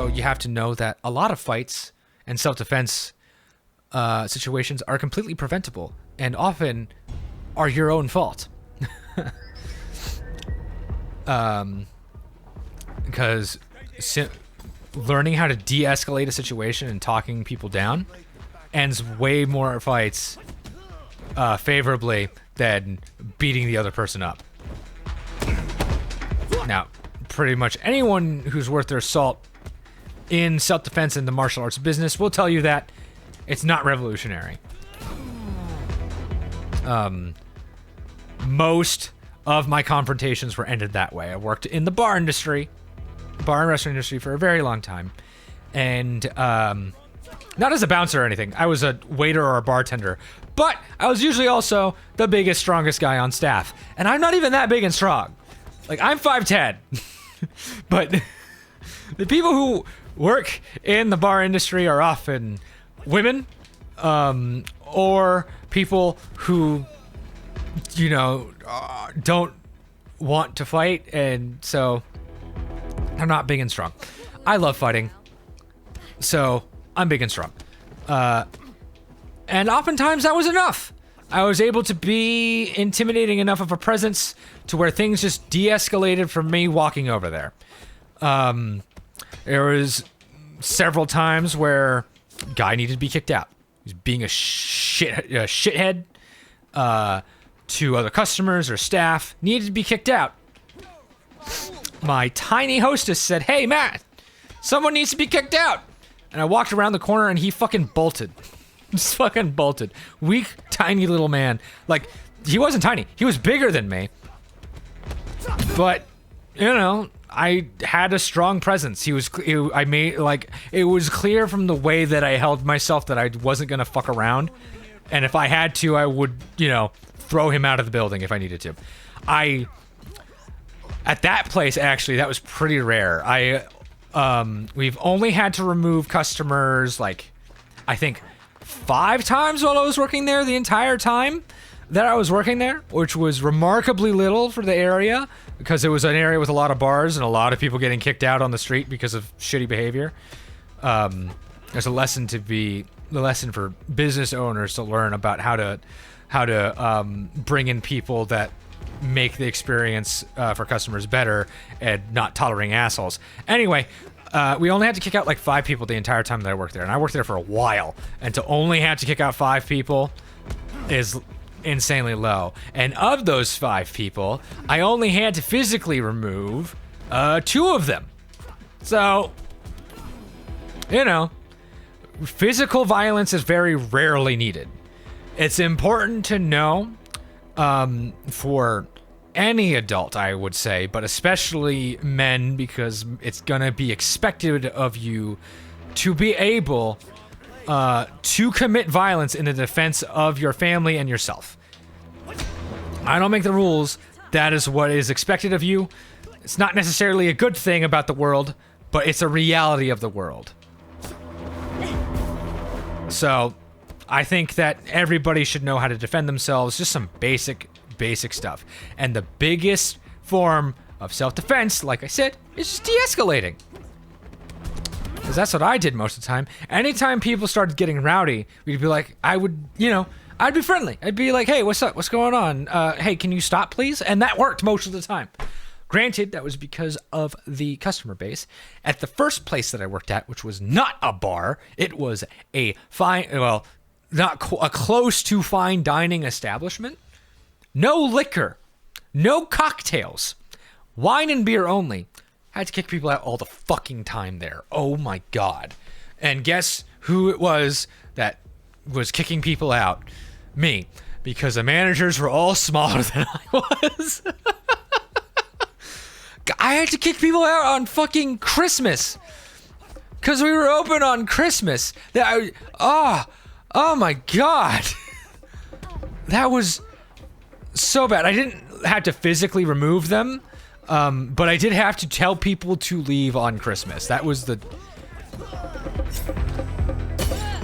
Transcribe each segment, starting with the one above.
also, you have to know that a lot of fights and self-defense situations are completely preventable and often are your own fault. Because learning how to de-escalate a situation and talking people down ends way more fights favorably than beating the other person up. Now, pretty much anyone who's worth their salt in self-defense and the martial arts business will tell you that it's not revolutionary. Most of my confrontations were ended that way. I worked in the bar and restaurant industry for a very long time. And not as a bouncer or anything. I was a waiter or a bartender. But I was usually also the biggest, strongest guy on staff. And I'm not even that big and strong. Like, I'm 5'10". But the people who work in the bar industry are often women, or people who, you know, don't want to fight, and so they're not big and strong. I love fighting, so I'm big and strong. And oftentimes that was enough. I was able to be intimidating enough of a presence to where things just de-escalated from me walking over there. There was several times where a guy needed to be kicked out. He was being a shithead to other customers or staff, needed to be kicked out. My tiny hostess said, "Hey, Matt, someone needs to be kicked out." And I walked around the corner and he fucking bolted. Just fucking bolted. Weak, tiny little man. Like, he wasn't tiny. He was bigger than me. But, you know, I had a strong presence. It was clear from the way that I held myself that I wasn't gonna fuck around. And if I had to, I would, you know, throw him out of the building if I needed to. At that place, actually, that was pretty rare. We've only had to remove customers, like, I think 5 times while I was working there the entire time that I was working there, which was remarkably little for the area because it was an area with a lot of bars and a lot of people getting kicked out on the street because of shitty behavior. There's a lesson for business owners to learn about how to bring in people that make the experience for customers better and not tolerating assholes. Anyway, we only had to kick out like 5 people the entire time that I worked there, and I worked there for a while, and to only have to kick out 5 people is insanely low. And of those 5 people, I only had to physically remove 2 of them. So, you know, physical violence is very rarely needed. It's important to know for any adult, I would say, but especially men, because it's gonna be expected of you to be able to commit violence in the defense of your family and yourself. I don't make the rules. That is what is expected of you. It's not necessarily a good thing about the world, but it's a reality of the world. So, I think that everybody should know how to defend themselves, just some basic stuff. And the biggest form of self-defense, like I said, is just de-escalating. Because that's what I did most of the time. Anytime people started getting rowdy, we'd be like, I'd be friendly. I'd be like, "Hey, what's up? What's going on? Hey, can you stop, please?" And that worked most of the time. Granted, that was because of the customer base. At the first place that I worked at, which was not a bar, it was a a close to fine dining establishment. No liquor, no cocktails, wine and beer only. I had to kick people out all the fucking time there. Oh my god. And guess who it was that was kicking people out? Me. Because the managers were all smaller than I was. I had to kick people out on fucking Christmas. Because we were open on Christmas. Oh my god. That was so bad. I didn't have to physically remove them, but I did have to tell people to leave on Christmas. That was the...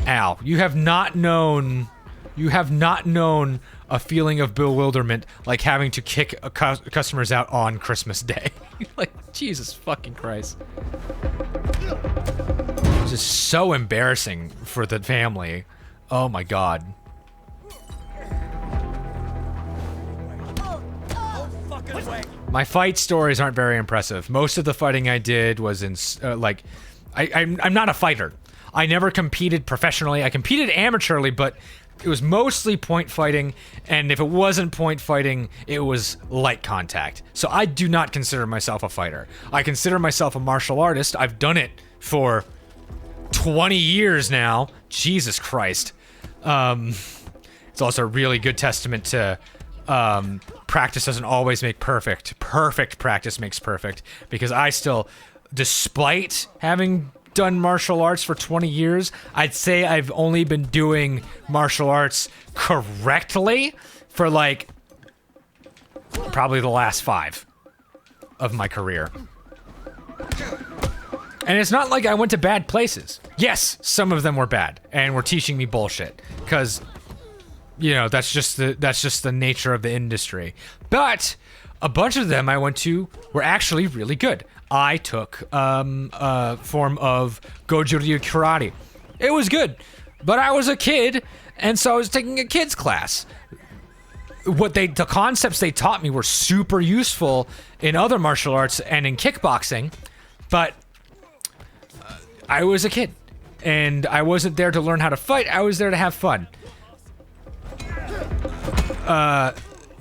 Ow. You have not known a feeling of bewilderment like having to kick customers out on Christmas Day. Like, Jesus fucking Christ. It's just so embarrassing for the family. Oh my god. My fight stories aren't very impressive. Most of the fighting I did was in, like, I'm not a fighter. I never competed professionally. I competed amateurly, but it was mostly point fighting, and if it wasn't point fighting, it was light contact. So I do not consider myself a fighter. I consider myself a martial artist. I've done it for 20 years now. Jesus Christ. It's also a really good testament to practice doesn't always make perfect. Perfect practice makes perfect. Because I still, despite having done martial arts for 20 years, I'd say I've only been doing martial arts correctly for like probably the last 5 of my career. And it's not like I went to bad places. Yes, some of them were bad and were teaching me bullshit because, you know, that's just the nature of the industry. But a bunch of them I went to were actually really good. I took a form of Goju-Ryu karate. It was good, but I was a kid, and so I was taking a kid's class. The concepts they taught me were super useful in other martial arts and in kickboxing, but I was a kid, and I wasn't there to learn how to fight. I was there to have fun.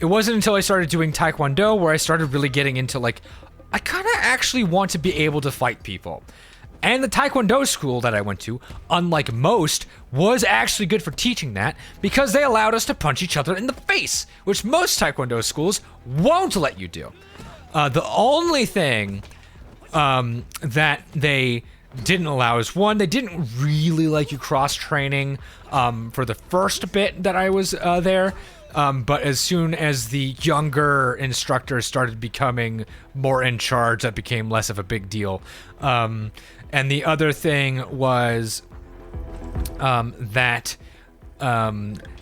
It wasn't until I started doing Taekwondo where I started really getting into, like, I kind of actually want to be able to fight people. And the Taekwondo school that I went to, unlike most, was actually good for teaching that because they allowed us to punch each other in the face, which most Taekwondo schools won't let you do. The only thing that they didn't allow is, one, they didn't really like you cross-training for the first bit that I was there. But as soon as the younger instructors started becoming more in charge, that became less of a big deal. And the other thing was that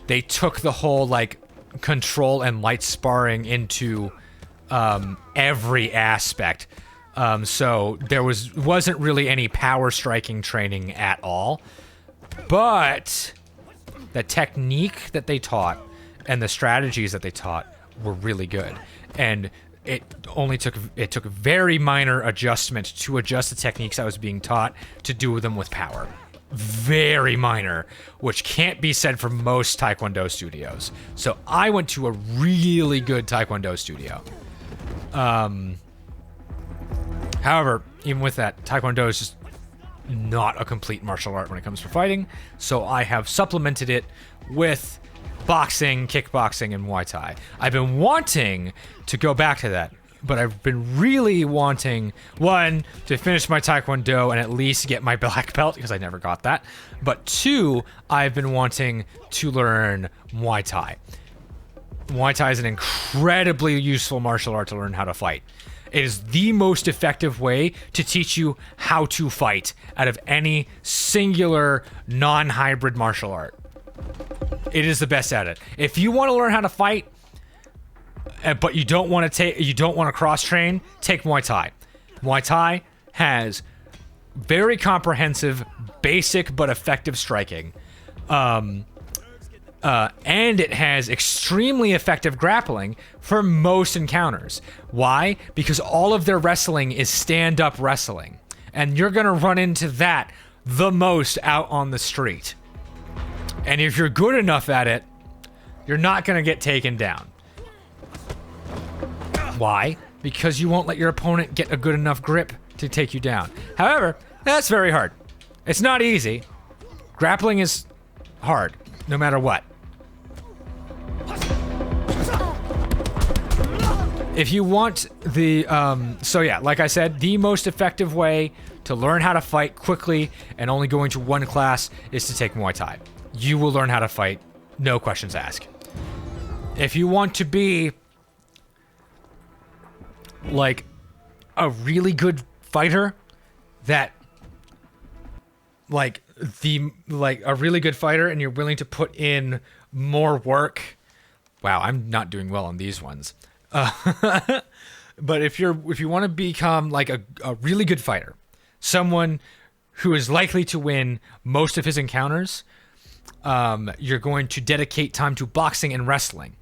they took the whole, like, control and light sparring into every aspect. So there wasn't really any power striking training at all. But the technique that they taught and the strategies that they taught were really good. And it took a very minor adjustment to adjust the techniques I was being taught to do them with power. Very minor, which can't be said for most Taekwondo studios. So I went to a really good Taekwondo studio. However, even with that, Taekwondo is just not a complete martial art when it comes to fighting. So I have supplemented it with boxing, kickboxing, and Muay Thai. I've been wanting to go back to that, but I've been really wanting, one, to finish my Taekwondo and at least get my black belt, because I never got that. But two, I've been wanting to learn Muay Thai. Muay Thai is an incredibly useful martial art to learn how to fight. It is the most effective way to teach you how to fight out of any singular non-hybrid martial art. It is the best at it. If you want to learn how to fight, but you don't want to cross train, take Muay Thai. Muay Thai has very comprehensive, basic but effective striking, and it has extremely effective grappling for most encounters. Why? Because all of their wrestling is stand-up wrestling, and you're gonna run into that the most out on the street. And if you're good enough at it, you're not going to get taken down. Why? Because you won't let your opponent get a good enough grip to take you down. However, that's very hard. It's not easy. Grappling is hard, no matter what. If you want the, so yeah, like I said, the most effective way to learn how to fight quickly and only going to one class is to take Muay Thai. You will learn how to fight, no questions asked. If you want to be like a really good fighter that a really good fighter and you're willing to put in more work. Wow, I'm not doing well on these ones. But if you want to become like a really good fighter someone who is likely to win most of his encounters, you're going to dedicate time to boxing and wrestling.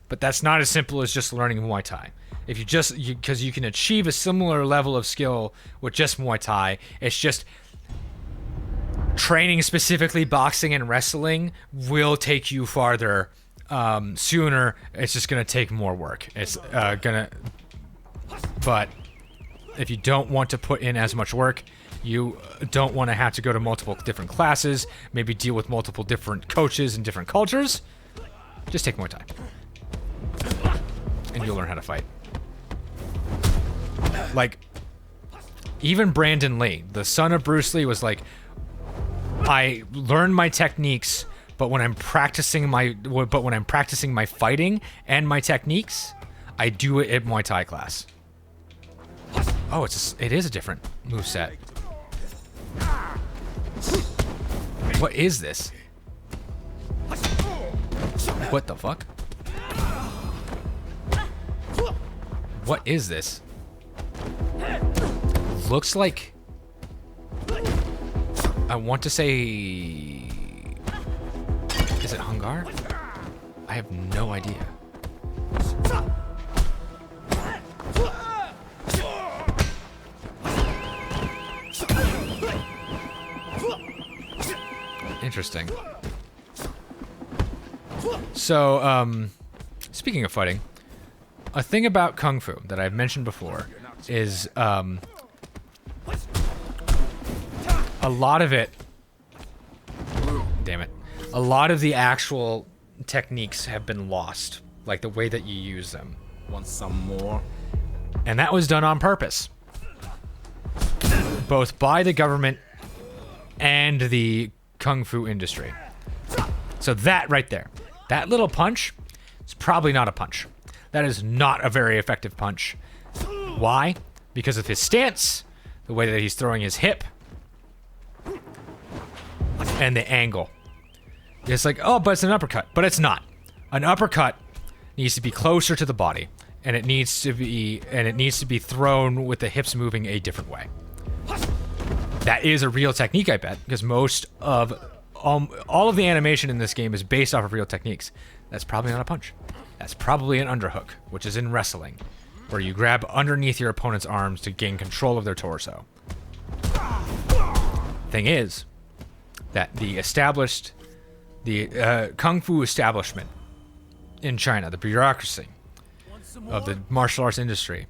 But that's not as simple as just learning Muay Thai. If because you can achieve a similar level of skill with just Muay Thai, it's just training specifically boxing and wrestling will take you farther sooner. It's just going to take more work. But if you don't want to put in as much work, you don't want to have to go to multiple different classes, maybe deal with multiple different coaches and different cultures, just take Muay Thai. And you'll learn how to fight. Like, even Brandon Lee, the son of Bruce Lee, was like, I learn my techniques, but when I'm practicing my fighting and my techniques, I do it at Muay Thai class. Oh, it is a different moveset. What is this? What the fuck? What is this? Looks like... I want to say... Is it Hungar? I have no idea. Interesting. So, speaking of fighting, a thing about Kung Fu that I've mentioned before is, a lot of it... Damn it. A lot of the actual techniques have been lost, like the way that you use them. Want some more? And that was done on purpose. Both by the government and the Kung Fu industry. So that right there, that little punch is probably not a punch. That is not a very effective punch. Why? Because of his stance, the way that he's throwing his hip, and the angle. It's like, oh, but it's an uppercut. But it's not. An uppercut needs to be closer to the body, and it needs to be thrown with the hips moving a different way. That is a real technique, I bet, because most of all of the animation in this game is based off of real techniques. That's probably not a punch. That's probably an underhook, which is in wrestling, where you grab underneath your opponent's arms to gain control of their torso. Thing is that the Kung Fu establishment in China, the bureaucracy of the martial arts industry,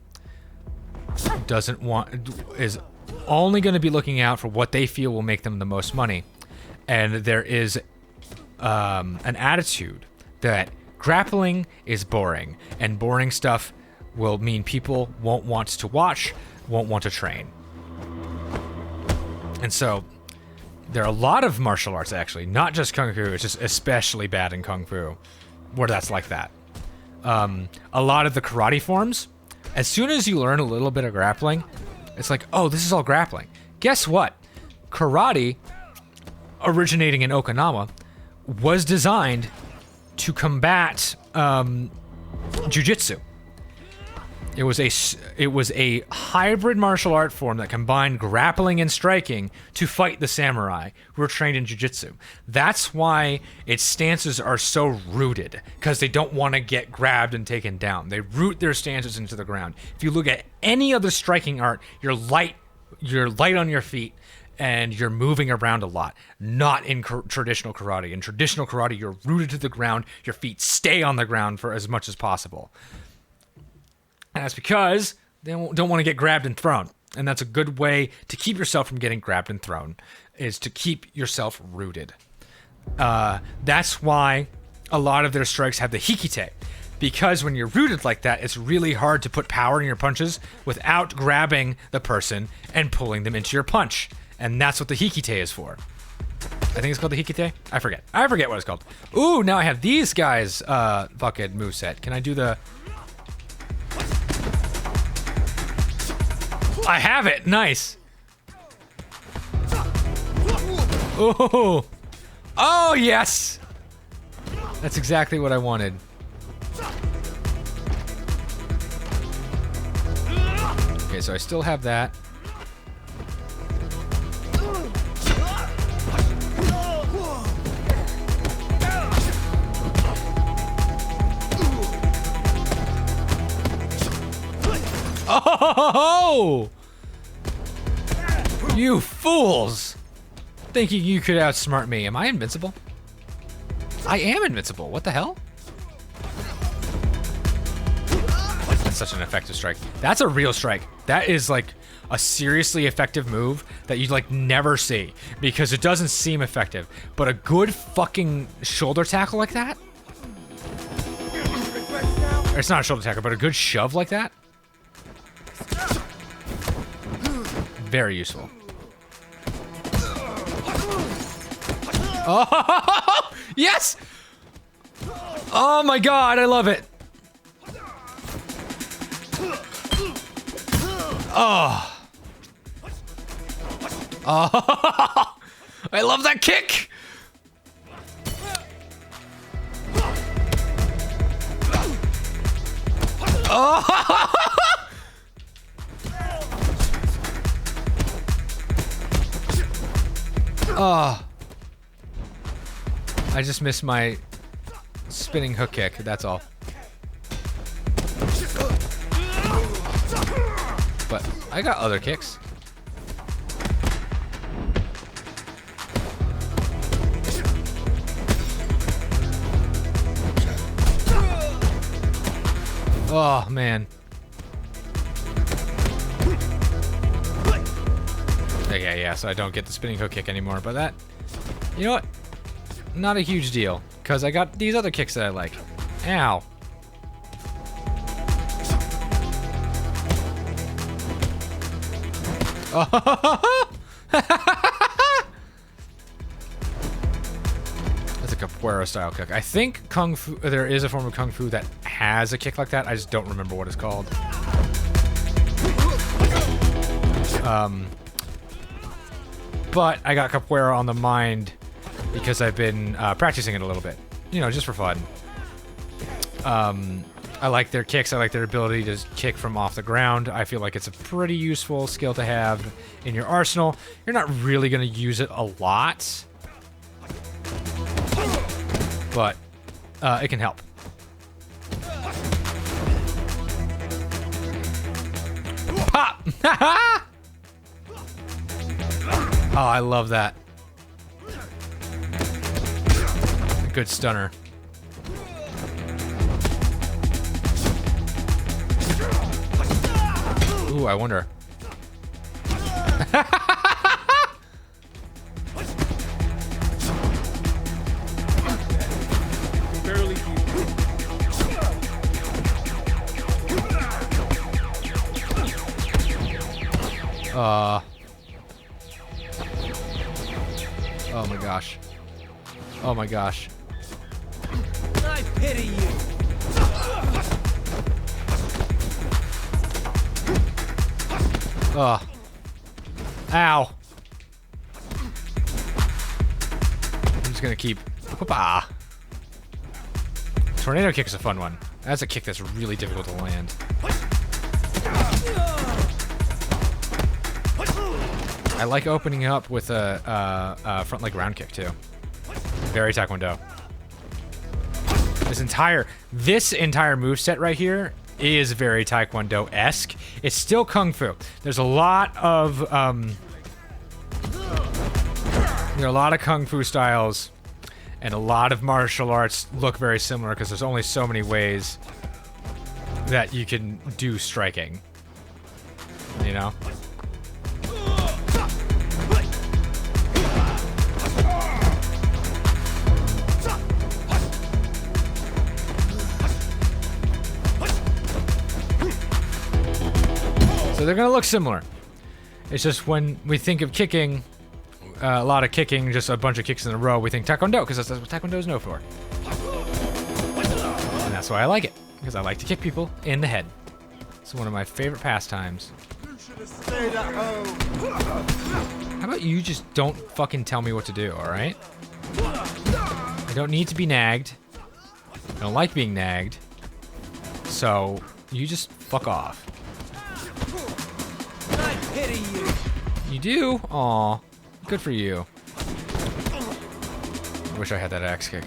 is only going to be looking out for what they feel will make them the most money. And there is an attitude that grappling is boring, and boring stuff will mean people won't want to watch, won't want to train. And so there are a lot of martial arts, actually, not just Kung Fu, it's just especially bad in Kung Fu, where that's like that. A lot of the karate forms, as soon as you learn a little bit of grappling, it's like, oh, this is all grappling. Guess what? Karate, originating in Okinawa, was designed to combat jiu-jitsu. It was a hybrid martial art form that combined grappling and striking to fight the samurai who were trained in jiu-jitsu. That's why its stances are so rooted, because they don't want to get grabbed and taken down. They root their stances into the ground. If you look at any other striking art, you're light on your feet, and you're moving around a lot. Not in traditional karate. In traditional karate, you're rooted to the ground. Your feet stay on the ground for as much as possible. And that's because they don't want to get grabbed and thrown. And that's a good way to keep yourself from getting grabbed and thrown, is to keep yourself rooted. That's why a lot of their strikes have the hikite. Because when you're rooted like that, it's really hard to put power in your punches without grabbing the person and pulling them into your punch. And that's what the hikite is for. I think it's called the hikite? I forget what it's called. Ooh, now I have these guys' fucking moveset. Can I do the... I have it! Nice! Ooh! Oh, yes! That's exactly what I wanted. Okay, so I still have that. Oh! You fools! Thinking you could outsmart me. Am I invincible? I am invincible. What the hell? That's such an effective strike. That's a real strike. That is like a seriously effective move that you like never see because it doesn't seem effective. But a good fucking shoulder tackle like that? Or it's not a shoulder tackle, but a good shove like that? Very useful. Oh, yes! Oh my god, I love it. Oh. Oh. I love that kick. Oh. Oh. I just missed my spinning hook kick, that's all. But I got other kicks. Oh, man. Okay, yeah, so I don't get the spinning hook kick anymore, but that... You know what? Not a huge deal, because I got these other kicks that I like. Ow. That's a capoeira style kick. I think Kung Fu, there is a form of Kung Fu that has a kick like that. I just don't remember what it's called. But I got capoeira on the mind because I've been practicing it a little bit. You know, just for fun. I like their kicks. I like their ability to kick from off the ground. I feel like it's a pretty useful skill to have in your arsenal. You're not really going to use it a lot, but it can help. Pop! Oh, I love that. A good stunner. Ooh, I wonder. Oh my gosh. Oh my gosh. I pity you. Ugh. Ow. I'm just gonna keep... Whoopah. Tornado kick is a fun one. That's a kick that's really difficult to land. I like opening up with a front leg round kick too. Very Taekwondo. This entire moveset right here is very Taekwondo-esque. It's still Kung Fu. There's a lot of Kung Fu styles, and a lot of martial arts look very similar because there's only so many ways that you can do striking. You know? So they're gonna look similar. It's just when we think of kicking, a lot of kicking, just a bunch of kicks in a row, we think Taekwondo, because that's what Taekwondo is known for. And that's why I like it, because I like to kick people in the head. It's one of my favorite pastimes. You should have stayed at home. How about you just don't fucking tell me what to do, alright? I don't need to be nagged. I don't like being nagged. So, you just fuck off. I pity you. You do? Aw. Good for you. I wish I had that axe kick.